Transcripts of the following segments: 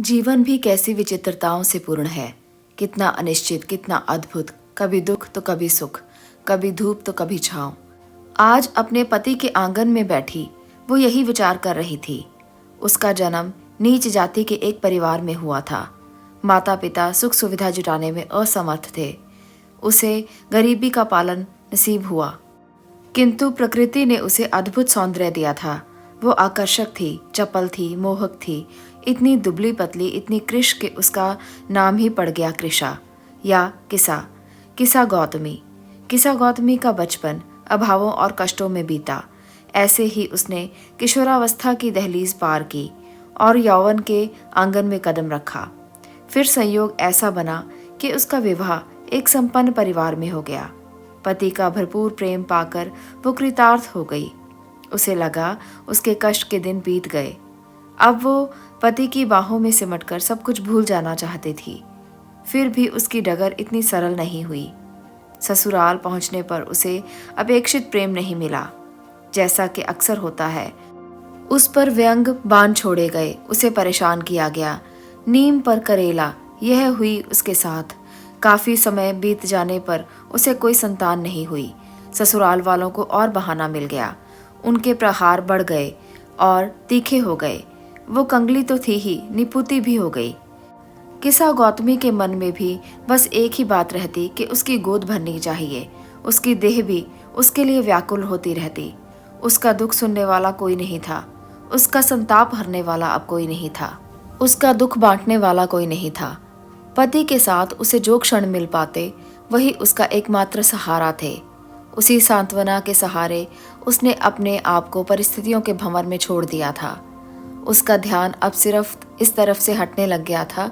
जीवन भी कैसी विचित्रताओं से पूर्ण है। कितना अनिश्चित, कितना अद्भुत। कभी दुख तो कभी सुख, कभी धूप तो कभी छांव। आज अपने पति के आंगन में बैठी वो यही विचार कर रही थी। उसका जन्म नीच जाति के एक परिवार में हुआ था। माता पिता सुख सुविधा जुटाने में असमर्थ थे। उसे गरीबी का पालन नसीब हुआ, किंतु प्रकृति ने उसे अद्भुत सौंदर्य दिया था। वो आकर्षक थी, चपल थी, मोहक थी, इतनी दुबली पतली, इतनी कृश कि उसका नाम ही पड़ गया कृषा या किसा। किसा गौतमी। किसा गौतमी का बचपन अभावों और कष्टों में बीता। ऐसे ही उसने किशोरावस्था की दहलीज पार की और यौवन के आंगन में कदम रखा। फिर संयोग ऐसा बना कि उसका विवाह एक संपन्न परिवार में हो गया। पति का भरपूर प्रेम पाकर वो कृतार्थ हो गई। उसे लगा उसके कष्ट के दिन बीत गए। अब वो पति की बाहों में सिमटकर सब कुछ भूल जाना चाहती थी। फिर भी उसकी डगर इतनी सरल नहीं हुई। ससुराल पहुंचने पर उसे अपेक्षित प्रेम नहीं मिला, जैसा कि अक्सर होता है। उस पर व्यंग बाण छोड़े गए, उसे परेशान किया गया। नीम पर करेला, यह हुई उसके साथ। काफी समय बीत जाने पर उसे कोई संतान नहीं हुई। ससुराल वालों को और बहाना मिल गया। उनके प्रहार बढ़ गए और तीखे हो गए। वो कंगली तो थी ही, निपुती भी हो गई। किसा गौतमी के मन में भी बस एक ही बात रहती कि उसकी गोद भरनी चाहिए। उसकी देह भी उसके लिए व्याकुल होती रहती। उसका दुख सुनने वाला कोई नहीं था। उसका संताप हरने वाला अब कोई नहीं था। उसका दुख बांटने वाला कोई नहीं था। पति के साथ उसे जो क्षण मिल पाते वही उसका एकमात्र सहारा थे। उसी सांत्वना के सहारे उसने अपने आप को परिस्थितियों के भंवर में छोड़ दिया था। उसका ध्यान अब सिर्फ इस तरफ से हटने लग गया था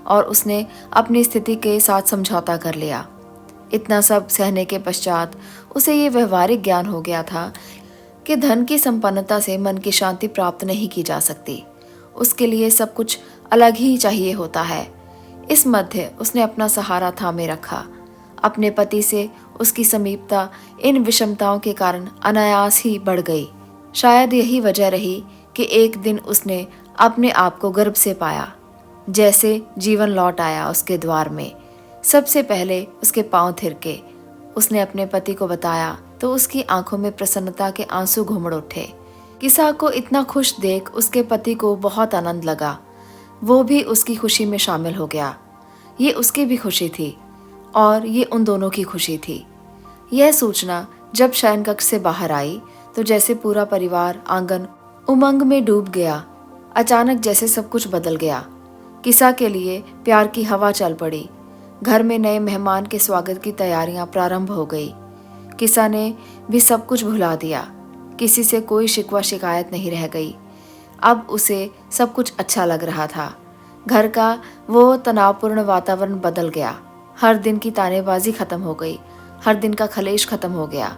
और उसने अपनी स्थिति के साथ समझौता कर लिया। इतना सब सहने के पश्चात उसे ये व्यवहारिक ज्ञान हो गया था कि धन की संपन्नता से मन की शांति प्राप्त नहीं की जा सकती। उसके लिए सब कुछ अलग ही चाहिए होता है। इस मध्य उसने अपना सहारा थामे रखा। अपने पति से उसकी समीपता इन विषमताओं के कारण अनायास ही बढ़ गई। शायद यही वजह रही कि एक दिन उसने अपने आप को गर्भ से पाया, जैसे जीवन लौट आया उसके द्वार में। सबसे पहले उसके पांव थिरके। उसने अपने पति को बताया तो उसकी आंखों में प्रसन्नता के आंसू घुमड़ उठे। किसा को इतना खुश देख उसके पति को बहुत आनंद लगा। वो भी उसकी खुशी में शामिल हो गया। ये उसकी भी खुशी थी और ये उन दोनों की खुशी थी। यह सूचना जब शयन कक्ष से बाहर आई तो जैसे पूरा परिवार आंगन उमंग में डूब गया। अचानक जैसे सब कुछ बदल गया। किसा के लिए प्यार की हवा चल पड़ी। घर में नए मेहमान के स्वागत की तैयारियां प्रारंभ हो गई। किसा ने भी सब कुछ भुला दिया। किसी से कोई शिकवा शिकायत नहीं रह गई। अब उसे सब कुछ अच्छा लग रहा था। घर का वो तनावपूर्ण वातावरण बदल गया। हर दिन की तानेबाजी खत्म हो गई। हर दिन का खलेश खत्म हो गया।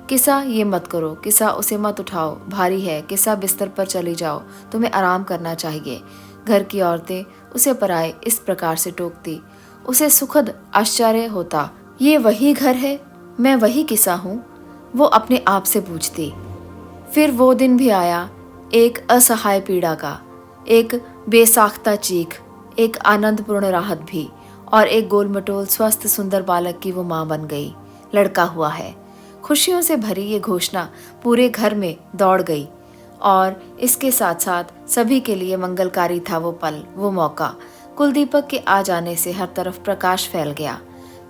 किसा ये मत करो, किसा उसे मत उठाओ, भारी है, किसा बिस्तर पर चली जाओ, तुम्हें आराम करना चाहिए। घर की औरतें उसे पराए इस प्रकार से टोकती। उसे सुखद आश्चर्य होता, ये वही घर है, मैं वही किसा हूँ? वो अपने आप से पूछती। फिर वो दिन भी आया, एक असहाय पीड़ा का, एक बेसाख्ता चीख, एक आनंदपूर्ण राहत भी, और एक गोलमटोल स्वस्थ सुंदर बालक की वो माँ बन गई। लड़का हुआ है। खुशियों से भरी ये घोषणा पूरे घर में दौड़ गई और इसके साथ साथ सभी के लिए मंगलकारी था वो पल, वो मौका। कुलदीपक के आ जाने से हर तरफ प्रकाश फैल गया।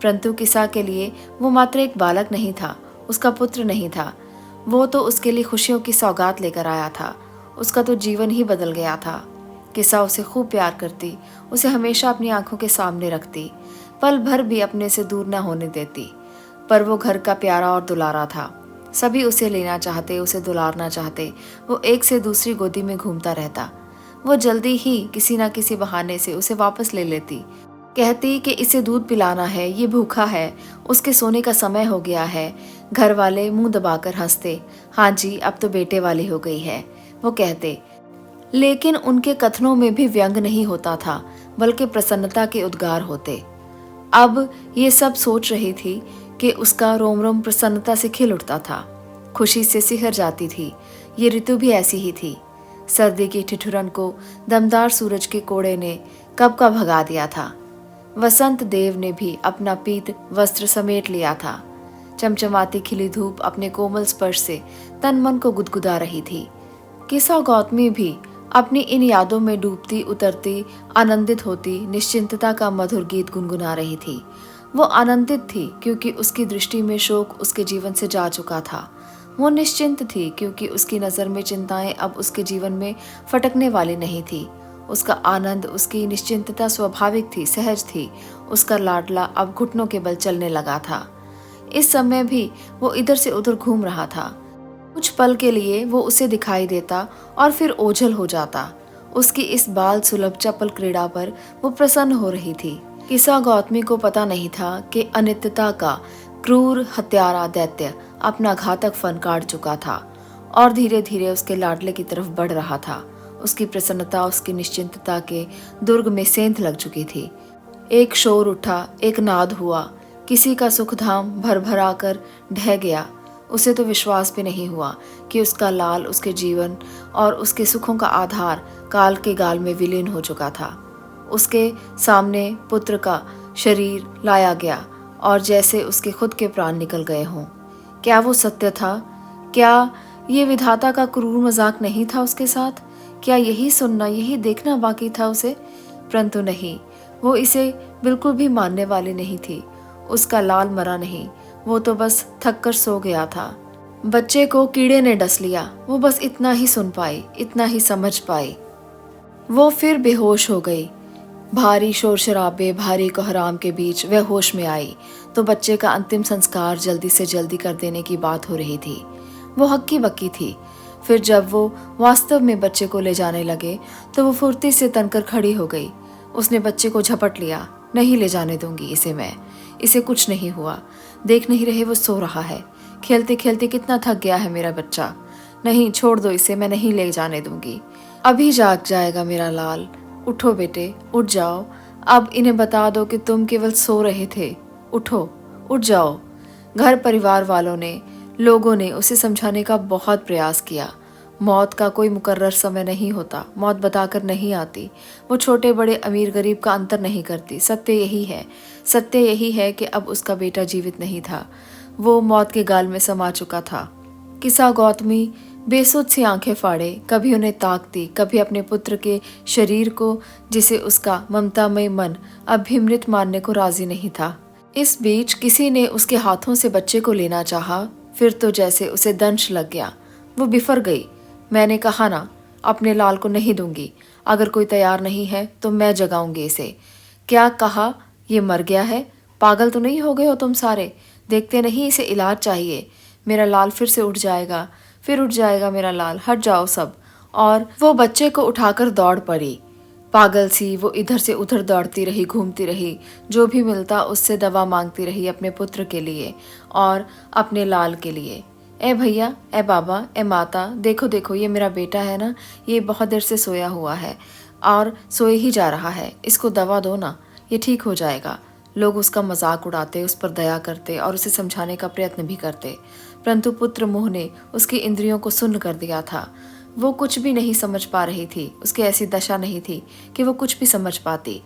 परंतु किसा के लिए वो मात्र एक बालक नहीं था, उसका पुत्र नहीं था। वो तो उसके लिए खुशियों की सौगात लेकर आया था। उसका तो जीवन ही बदल गया था। किसा उसे खूब प्यार करती, उसे हमेशा अपनी आंखों के सामने रखती, पल भर भी अपने से दूर न होने देती। पर वो घर का प्यारा और दुलारा था। सभी उसे लेना चाहते, उसे दुलारना चाहते। वो एक से दूसरी गोदी में घूमता रहता। वो जल्दी ही किसी न किसी बहाने से उसे वापस ले लेती। कहती कि इसे दूध पिलाना है, ये भूखा है, उसके सोने का समय हो गया है। घर वाले मुंह दबाकर हंसते, हाँ जी अब तो बेटे वाली हो गई है, वो कहते। लेकिन उनके कथनों में भी व्यंग नहीं होता था, बल्कि प्रसन्नता के उद्गार होते। अब ये सब सोच रही थी कि उसका रोम रोम प्रसन्नता से खिल उठता था, खुशी से सिहर जाती थी। ये ऋतु भी ऐसी ही थी। सर्दी की ठिठुरन को दमदार सूरज के कोड़े ने कब का भगा दिया था। वसंत देव ने भी अपना पीत वस्त्र समेट लिया था। चमचमाती खिली धूप अपने कोमल स्पर्श से तन मन को गुदगुदा रही थी। किसा गौतमी भी अपनी इन यादों में डूबती उतरती आनंदित होती निश्चिंतता का मधुर गीत गुनगुना रही थी। वो आनंदित थी क्योंकि उसकी दृष्टि में शोक उसके जीवन से जा चुका था। वो निश्चिंत थी क्योंकि उसकी नज़र में चिंताएं अब उसके जीवन में फटकने वाली नहीं थी। उसका आनंद, उसकी निश्चिंतता स्वाभाविक थी, सहज थी। उसका लाडला अब घुटनों के बल चलने लगा था। इस समय भी वो इधर से उधर घूम रहा था। कुछ पल के लिए वो उसे दिखाई देता और फिर ओझल हो जाता। उसकी इस बाल सुलभ चपल क्रीड़ा पर वो प्रसन्न हो रही थी। किसा गौतमी को पता नहीं था कि अनित्यता का क्रूर हत्यारा दैत्य अपना घातक फन काट चुका था और धीरे धीरे उसके लाडले की तरफ बढ़ रहा था। उसकी प्रसन्नता उसकी निश्चिंतता के दुर्ग में सेंध लग चुकी थी। एक शोर उठा, एक नाद हुआ, किसी का सुखधाम भर भरा कर ढह गया। उसे तो विश्वास भी नहीं हुआ कि उसका लाल, उसके जीवन और उसके सुखों का आधार काल के गाल में विलीन हो चुका था। उसके सामने पुत्र का शरीर लाया गया और जैसे उसके खुद के प्राण निकल गए हों। क्या वो सत्य था? क्या ये विधाता का क्रूर मजाक नहीं था उसके साथ? क्या यही सुनना, यही देखना बाकी था उसे? परंतु नहीं, वो इसे बिल्कुल भी मानने वाली नहीं थी। उसका लाल मरा नहीं, वो तो बस थक कर सो गया था। बच्चे को कीड़े ने डस लिया, वो बस इतना ही सुन पाई, इतना ही समझ पाई। वो फिर बेहोश हो गई। भारी शोर शराबे, भारी कोहराम के बीच वह होश में आई तो बच्चे का अंतिम संस्कार जल्दी से जल्दी कर देने की बात हो रही थी। वो हक्की बक्की थी। फिर जब वो वास्तव में बच्चे को ले जाने लगे तो वो फुर्ती से तनकर खड़ी हो गई। उसने बच्चे को झपट लिया। नहीं ले जाने दूंगी इसे मैं, इसे कुछ नहीं हुआ। देख नहीं रहे वो सो रहा है, खेलते खेलते कितना थक गया है मेरा बच्चा। नहीं, छोड़ दो इसे, मैं नहीं ले जाने दूंगी। अभी जाग जाएगा मेरा लाल। उठो बेटे, उठ जाओ। अब इन्हें बता दो कि तुम केवल सो रहे थे। उठो, उठ जाओ। घर परिवार वालों ने, लोगों ने उसे समझाने का बहुत प्रयास किया। मौत का कोई मुकर्रर समय नहीं होता, मौत बताकर नहीं आती। वो छोटे बड़े, अमीर गरीब का अंतर नहीं करती। सत्य यही है, सत्य यही है कि अब उसका बेटा जीवित नहीं था। वो मौत के गाल में समा चुका था। किसा गौतमी बेसुध सी आंखें फाड़े कभी उन्हें ताकती, कभी अपने पुत्र के शरीर को, जिसे उसका ममतामय मन अब भी मृत मानने को राजी नहीं था। इस बीच किसी ने उसके हाथों से बच्चे को लेना चाहा, फिर तो जैसे उसे दंश लग गया। वो बिफर गई। मैंने कहा ना, अपने लाल को नहीं दूंगी। अगर कोई तैयार नहीं है तो मैं जगाऊंगी इसे। क्या कहा? ये मर गया है? पागल तो नहीं हो गए हो तुम सारे? देखते नहीं इसे इलाज चाहिए। मेरा लाल फिर से उठ जाएगा, फिर उठ जाएगा मेरा लाल। हट जाओ सब। और वो बच्चे को उठाकर दौड़ पड़ी। पागल सी वो इधर से उधर दौड़ती रही, घूमती रही। जो भी मिलता उससे दवा मांगती रही, अपने पुत्र के लिए और अपने लाल के लिए। ए भैया, ए बाबा, ए माता, देखो देखो, ये मेरा बेटा है ना, ये बहुत देर से सोया हुआ है और सोए ही जा रहा है। इसको दवा दो ना, ये ठीक हो जाएगा। लोग उसका मजाक उड़ाते, उस पर दया करते और उसे समझाने का प्रयत्न भी करते, परंतु पुत्र मोह ने उसकी इंद्रियों को सुन्न कर दिया था। वो कुछ भी नहीं समझ पा रही थी। उसकी ऐसी दशा नहीं थी कि वो कुछ भी समझ पाती।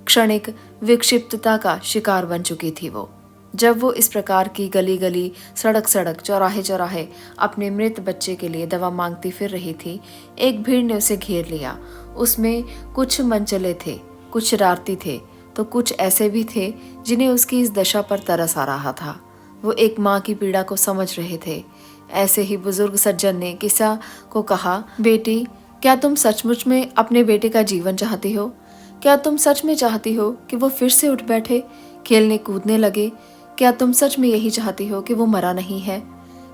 क्षणिक विक्षिप्तता का शिकार बन चुकी थी वो। जब वो इस प्रकार की गली गली, सड़क सड़क, चौराहे चौराहे अपने मृत बच्चे के लिए दवा मांगती फिर रही थी, एक भीड़ ने उसे घेर लिया। उसमें कुछ मनचले थे, कुछ शरारती थे, तो कुछ ऐसे भी थे जिन्हें उसकी इस दशा पर तरस आ रहा था। वो एक माँ की पीड़ा को समझ रहे थे। ऐसे ही बुजुर्ग सज्जन ने किसा को कहा, बेटी, क्या तुम सचमुच में अपने बेटे का जीवन चाहती हो? क्या तुम सच में चाहती हो कि वो फिर से उठ बैठे, खेलने कूदने लगे? क्या तुम सच में यही चाहती हो कि वो मरा नहीं है?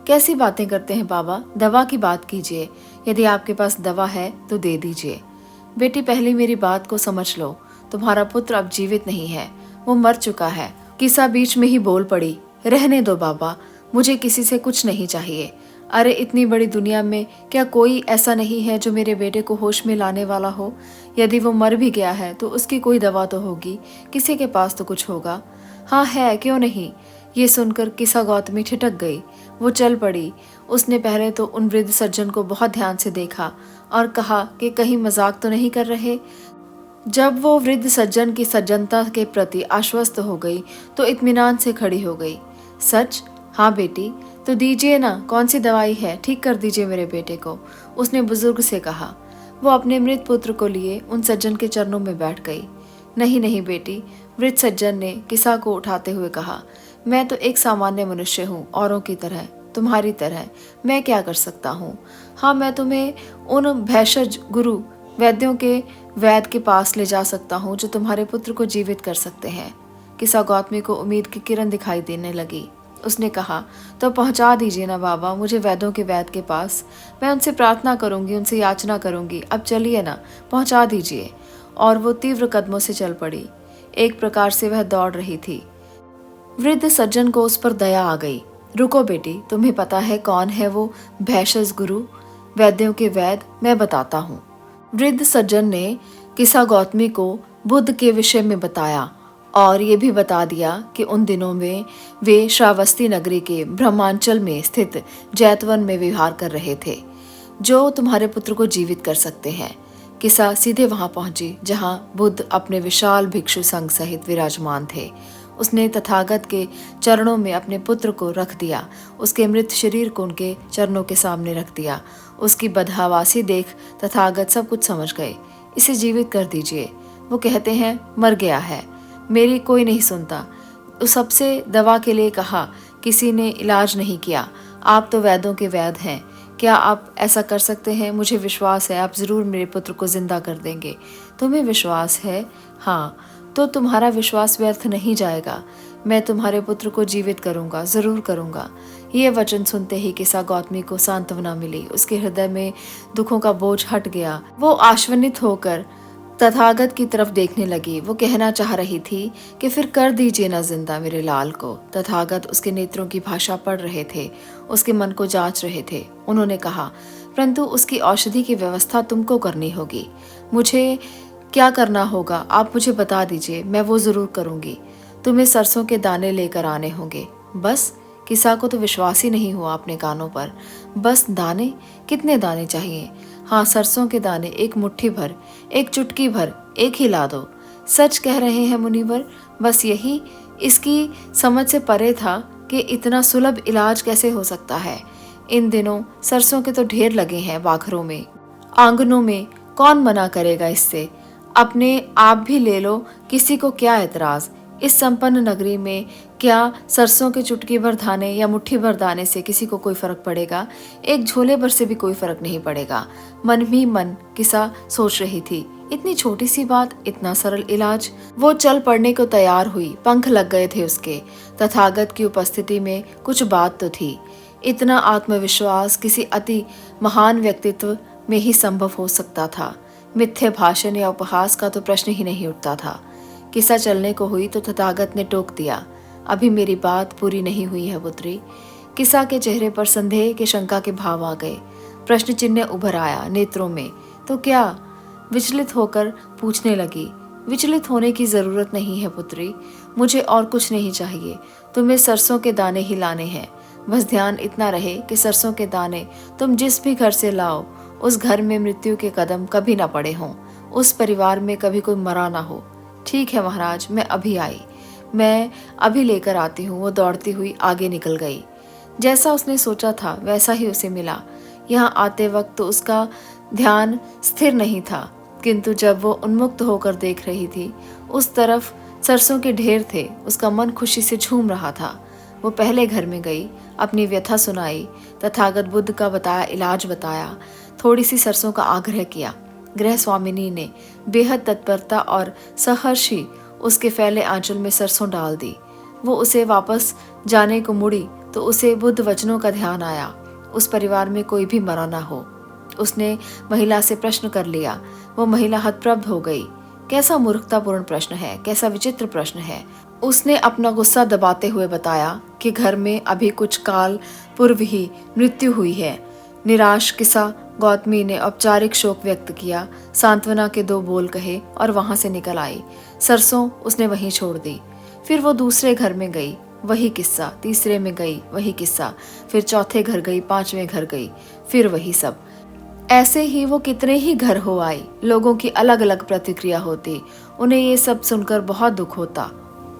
कैसी बातें करते हैं बाबा, दवा की बात कीजिए। यदि आपके पास दवा है तो दे दीजिए। बेटी, पहले मेरी बात को समझ लो। तुम्हारा पुत्र अब जीवित नहीं है, वो मर चुका है। किसा बीच में ही बोल पड़ी, रहने दो बाबा, मुझे किसी से कुछ नहीं चाहिए। अरे इतनी बड़ी दुनिया में क्या कोई ऐसा नहीं है जो मेरे बेटे को होश में लाने वाला हो? यदि वो मर भी गया है तो उसकी कोई दवा तो होगी, किसी के पास तो कुछ होगा। हाँ है, क्यों नहीं। ये सुनकर किसा गौतमी ठिठक गई। वो चल पड़ी। उसने पहले तो उन वृद्ध सज्जन को बहुत ध्यान से देखा और कहा कि कहीं मजाक तो नहीं कर रहे। जब वो वृद्ध सज्जन की सज्जनता के प्रति आश्वस्त हो गई तो इत्मीनान से खड़ी हो गई। सच? हाँ बेटी, तो दीजिए ना, कौन सी दवाई है, ठीक कर दीजिए मेरे बेटे को, उसने बुजुर्ग से कहा। वो अपने मृत पुत्र को लिए उन सज्जन के चरणों में बैठ गई। नहीं नहीं बेटी, वृद्ध सज्जन ने किसा को उठाते हुए कहा, मैं तो एक सामान्य मनुष्य हूँ, औरों की तरह, तुम्हारी तरह। मैं क्या कर सकता हूँ? हाँ, मैं तुम्हें उन भैषज गुरु वैद्यों के वैद्य के पास ले जा सकता हूँ जो तुम्हारे पुत्र को जीवित कर सकते हैं। किसा गौतमी को उम्मीद की किरण दिखाई देने लगी। उसने कहा, तो पहुंचा दीजिए ना बाबा मुझे वैद्यों के वैद्य के पास। मैं उनसे प्रार्थना करूंगी, उनसे याचना करूंगी। अब चलिए ना, पहुंचा दीजिए। और वो तीव्र कदमों से चल पड़ी। एक प्रकार से वह दौड़ रही थी। वृद्ध सज्जन को उस पर दया आ गई। रुको बेटी, तुम्हें पता है कौन है वो भैषज गुरु वैद्यों के वैद्य? मैं बताता हूँ। वृद्ध सज्जन ने किसा गौतमी को बुद्ध के विषय में बताया और ये भी बता दिया कि उन दिनों में वे श्रावस्ती नगरी के ब्रह्मांचल में स्थित जैतवन में विहार कर रहे थे, जो तुम्हारे पुत्र को जीवित कर सकते हैं। किसा सीधे वहां पहुंची जहां बुद्ध अपने विशाल भिक्षु संघ सहित विराजमान थे। उसने तथागत के चरणों में अपने पुत्र को रख दिया। उसके मृत शरीर को उनके चरणों के सामने रख दिया। उसकी बदहवासी देख तथागत सब कुछ समझ गए। इसे जीवित कर दीजिए, वो कहते हैं मर गया है। मेरी कोई नहीं सुनता। उस सबसे दवा के लिए कहा, किसी ने इलाज नहीं किया। आप तो वैद्यों के वैद्य हैं, क्या आप ऐसा कर सकते हैं? मुझे विश्वास है आप जरूर मेरे पुत्र को जिंदा कर देंगे। तुम्हें विश्वास है? हाँ, तो तुम्हारा विश्वास व्यर्थ नहीं जाएगा। मैं तुम्हारे पुत्र को जीवित करूंगा, जरूर करूंगा। ये वचन सुनते ही किसा गौतमी को सांत्वना मिली। उसके हृदय में दुखों का बोझ हट गया। वो आश्वनित होकर तथागत की तरफ देखने लगी। वो कहना चाह रही थी कि फिर कर दीजिए ना जिंदा मेरे लाल को। तथागत उसके नेत्रों की भाषा पढ़ रहे थे, उसके मन को जांच रहे थे। उन्होंने कहा, परंतु उसकी औषधि की व्यवस्था तुमको करनी होगी। मुझे क्या करना होगा आप मुझे बता दीजिए, मैं वो जरूर करूंगी। तुम्हें सरसों के दाने लेकर आने होंगे। बस? किसा को तो विश्वास ही नहीं हुआ अपने कानों पर। बस दाने? कितने दाने चाहिए? हाँ, सरसों के दाने, एक मुट्ठी भर, एक चुटकी भर, एक ही ला दो। सच कह रहे हैं मुनिवर? बस यही इसकी समझ से परे था कि इतना सुलभ इलाज कैसे हो सकता है। इन दिनों सरसों के तो ढेर लगे हैं बाखरों में, आंगनों में, कौन मना करेगा इससे? अपने आप भी ले लो, किसी को क्या एतराज? इस संपन्न नगरी में क्या सरसों के चुटकी भर दाने या मुट्ठी भर दाने से किसी को कोई फर्क पड़ेगा? एक झोले भर से भी कोई फर्क नहीं पड़ेगा। मन ही मन किसा सोच रही थी, इतनी छोटी सी बात, इतना सरल इलाज। वो चल पड़ने को तैयार हुई। पंख लग गए थे उसके। तथागत की उपस्थिति में कुछ बात तो थी। इतना आत्मविश्वास किसी अति महान व्यक्तित्व में ही संभव हो सकता था। मिथ्या भाषण या उपहास का तो प्रश्न ही नहीं उठता था। किसा चलने को हुई तो तथागत ने टोक दिया, अभी मेरी बात पूरी नहीं हुई है पुत्री। किसा के चेहरे पर संदेह के शंका के भाव आ गए। प्रश्न चिन्ह उभर आया नेत्रों में। तो क्या? विचलित होकर पूछने लगी। विचलित होने की जरूरत नहीं है पुत्री, मुझे और कुछ नहीं चाहिए। तुम्हें सरसों के दाने ही लाने हैं। बस ध्यान इतना रहे कि सरसों के दाने तुम जिस भी घर से लाओ, उस घर में मृत्यु के कदम कभी ना पड़े हों, उस परिवार में कभी कोई मरा ना हो। ठीक है महाराज, मैं अभी आई, मैं अभी लेकर आती हूँ। वो दौड़ती हुई आगे निकल गई। जैसा उसने सोचा था वैसा ही उसे मिला। यहाँ आते वक्त तो उसका ध्यान स्थिर नहीं था, किंतु जब वो उन्मुक्त होकर देख रही थी, उस तरफ सरसों के ढेर थे। उसका मन खुशी से झूम रहा था। वो पहले घर में गई, अपनी व्यथा सुनाई, तथागत बुद्ध का बताया इलाज बताया, थोड़ी सी सरसों का आग्रह किया। गृह स्वामिनी ने बेहद तत्परता और सहर्षी उसके फैले आंचल में सरसों डाल दी। वो उसे वापस जाने को मुड़ी तो उसे बुद्ध वचनों का ध्यान आया, उस परिवार में कोई भी मरा ना हो। उसने महिला से प्रश्न कर लिया। वो महिला हतप्रभ हो गई। कैसा मूर्खतापूर्ण प्रश्न है, कैसा विचित्र प्रश्न है। उसने अपना गुस्सा दबाते हुए बताया कि घर में अभी कुछ काल पूर्व ही मृत्यु हुई है। निराश किसा गौतमी ने औपचारिक शोक व्यक्त किया, सांत्वना के 2 बोल कहे और वहां से निकल आई। सरसों उसने वहीं छोड़ दी। फिर वो दूसरे घर में गई। वही किस्सा, तीसरे में गई वही किस्सा, फिर चौथे घर गई, पांचवें घर गई, फिर वही सब। ऐसे ही वो कितने ही घर हो आई, लोगों की अलग अलग प्रतिक्रिया होती। उन्हें ये सब सुनकर बहुत दुख होता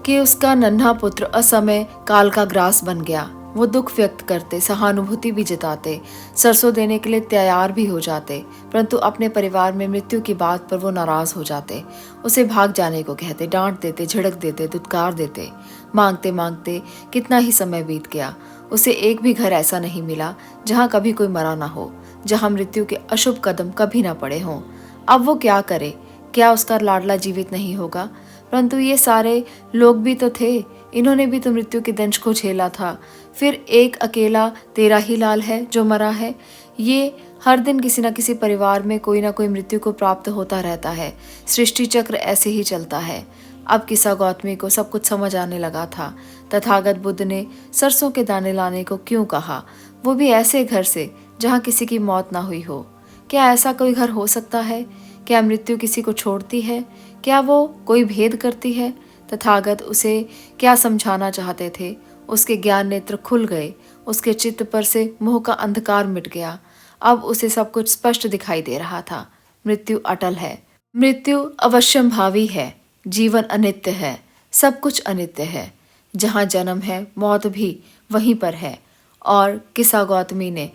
कि उसका नन्हा पुत्र असमय काल का ग्रास बन गया। वो दुख व्यक्त करते, सहानुभूति भी जताते, सरसों देने के लिए तैयार भी हो जाते, परंतु अपने परिवार में मृत्यु की बात पर वो नाराज हो जाते। उसे भाग जाने को कहते, डांट देते, झिड़क देते, दुत्कार देते। मांगते मांगते कितना ही समय बीत गया, उसे एक भी घर ऐसा नहीं मिला जहाँ कभी कोई मरा ना हो, जहाँ मृत्यु के अशुभ कदम कभी ना पड़े हों। अब वो क्या करे? क्या उसका लाडला जीवित नहीं होगा? परंतु ये सारे लोग भी तो थे, इन्होंने भी तो मृत्यु के दंश को झेला था। फिर एक अकेला तेरा ही लाल है जो मरा है। ये हर दिन किसी न किसी परिवार में कोई ना कोई मृत्यु को प्राप्त होता रहता है। सृष्टि चक्र ऐसे ही चलता है। अब किसा गौतमी को सब कुछ समझ आने लगा था। तथागत बुद्ध ने सरसों के दाने लाने को क्यों कहा, वो भी ऐसे घर से जहाँ किसी की मौत ना हुई हो। क्या ऐसा कोई घर हो सकता है? क्या मृत्यु किसी को छोड़ती है? क्या वो कोई भेद करती है? तथागत उसे क्या समझाना चाहते थे? उसके ज्ञान नेत्र खुल गए, उसके चित्त पर से मोह का अंधकार मिट गया। अब उसे सब कुछ स्पष्ट दिखाई दे रहा था। मृत्यु अटल है, मृत्यु अवश्यंभावी है, जीवन अनित्य है, सब कुछ अनित्य है। जहाँ जन्म है मौत भी वहीं पर है। और किसा गौतमी ने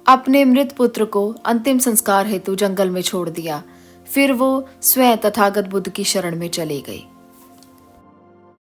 अपने मृत पुत्र को अंतिम संस्कार हेतु जंगल में छोड़ दिया। फिर वो स्वयं तथागत बुद्ध की शरण में चली गई।